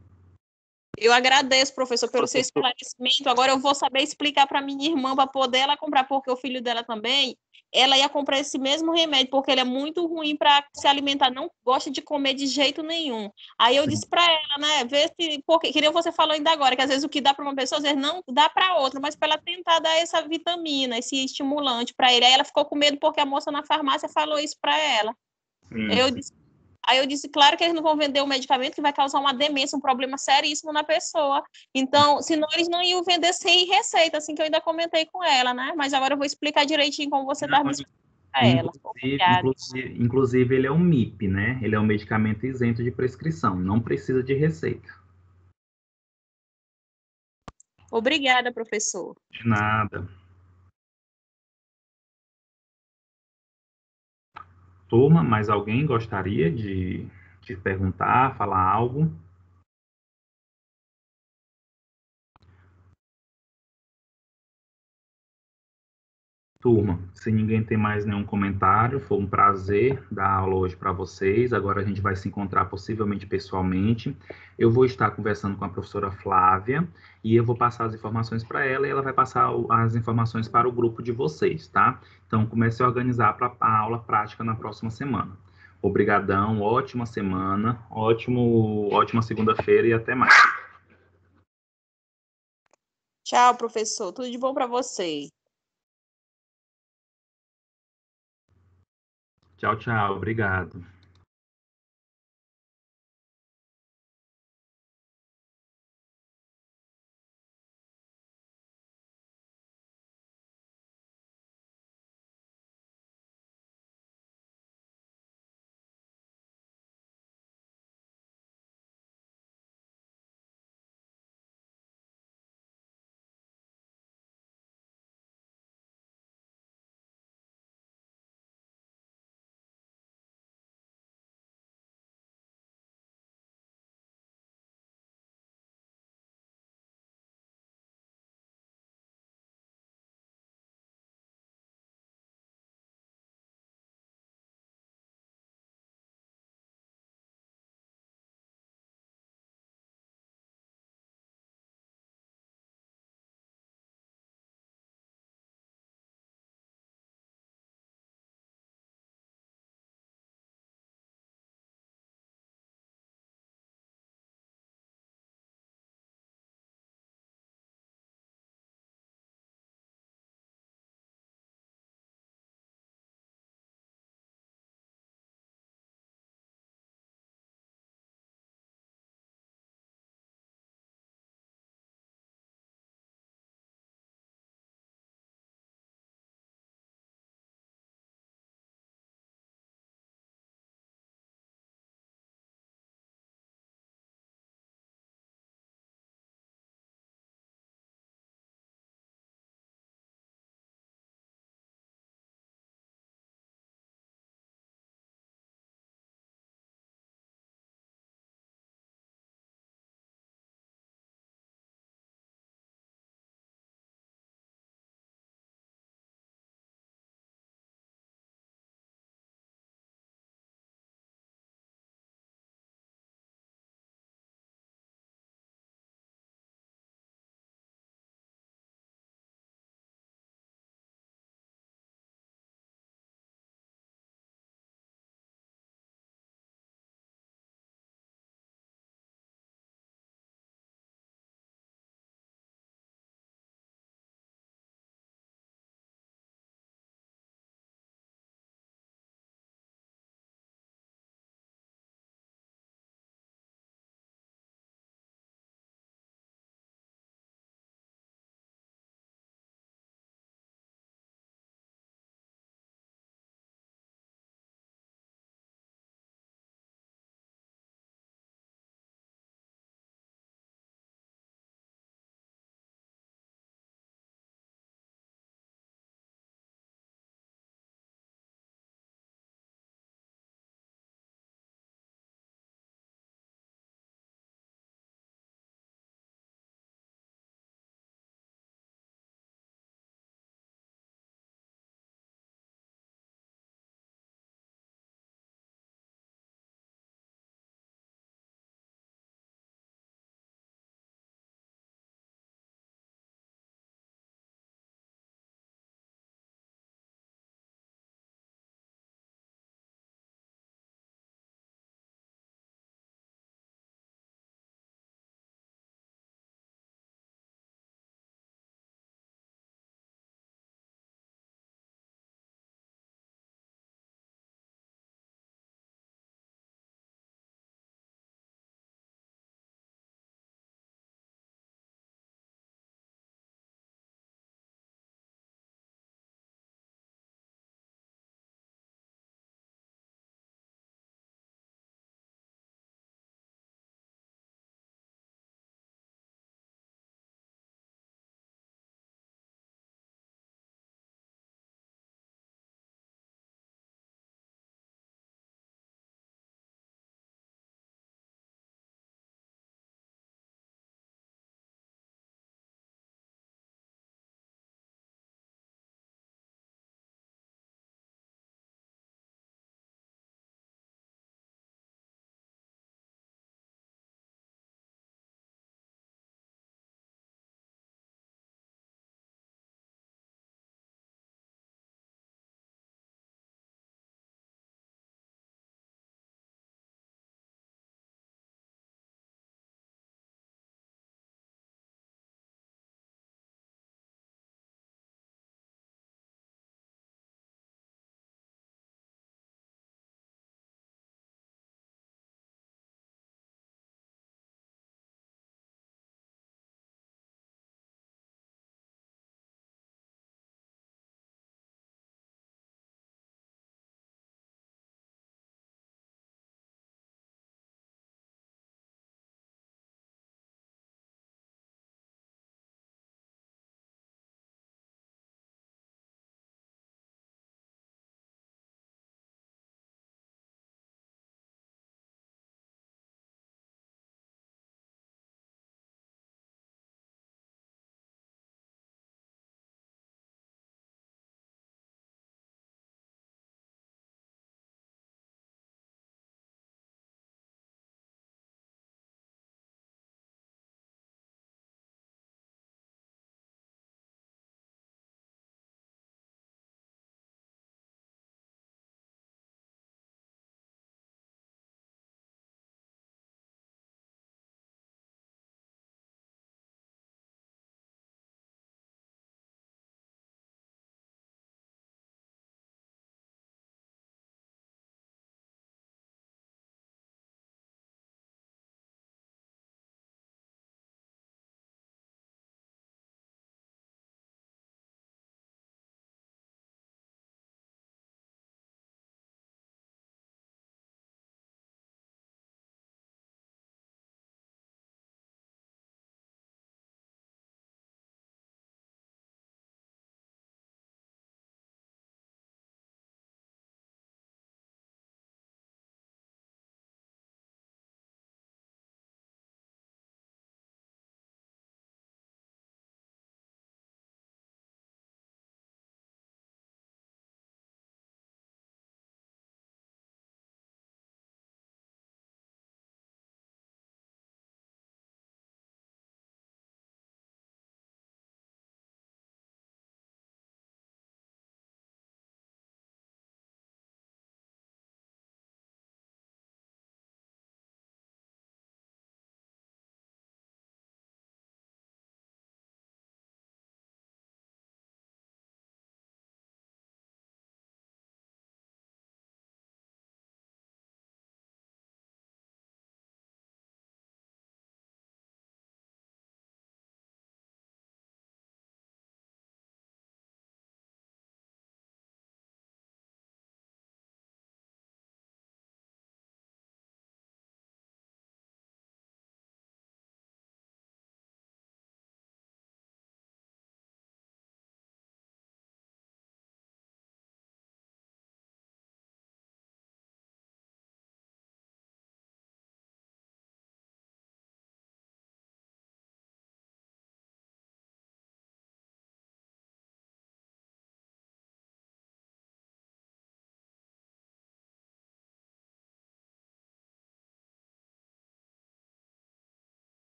Eu agradeço, professor, pelo seu esclarecimento. Agora eu vou saber explicar para minha irmã para poder ela comprar, porque o filho dela também, ela ia comprar esse mesmo remédio, porque ele é muito ruim para se alimentar, não gosta de comer de jeito nenhum. Aí eu disse para ela, né, ver se, porque que nem você falou ainda agora, que às vezes o que dá para uma pessoa, às vezes não dá para outra, mas para ela tentar dar essa vitamina, esse estimulante para ele. Aí ela ficou com medo porque a moça na farmácia falou isso para ela. Eu disse Aí eu disse, claro que eles não vão vender um medicamento que vai causar uma demência, um problema seríssimo na pessoa. Então, senão eles não iam vender sem receita, assim que eu ainda comentei com ela, né? Mas agora eu vou explicar direitinho como você estava me explicando para ela. Inclusive, ele é um MIP, né? Ele é um medicamento isento de prescrição, não precisa de receita. Obrigada, professor. De nada. Turma, mais alguém gostaria de perguntar, falar algo? Turma, se ninguém tem mais nenhum comentário, foi um prazer dar aula hoje para vocês. Agora a gente vai se encontrar possivelmente pessoalmente. Eu vou estar conversando com a professora Flávia e eu vou passar as informações para ela e ela vai passar as informações para o grupo de vocês, tá? Então comece a organizar para a aula prática na próxima semana. Obrigadão, ótima semana, ótima segunda-feira e até mais. Tchau, professor. Tudo de bom para você. Tchau, tchau. Obrigado.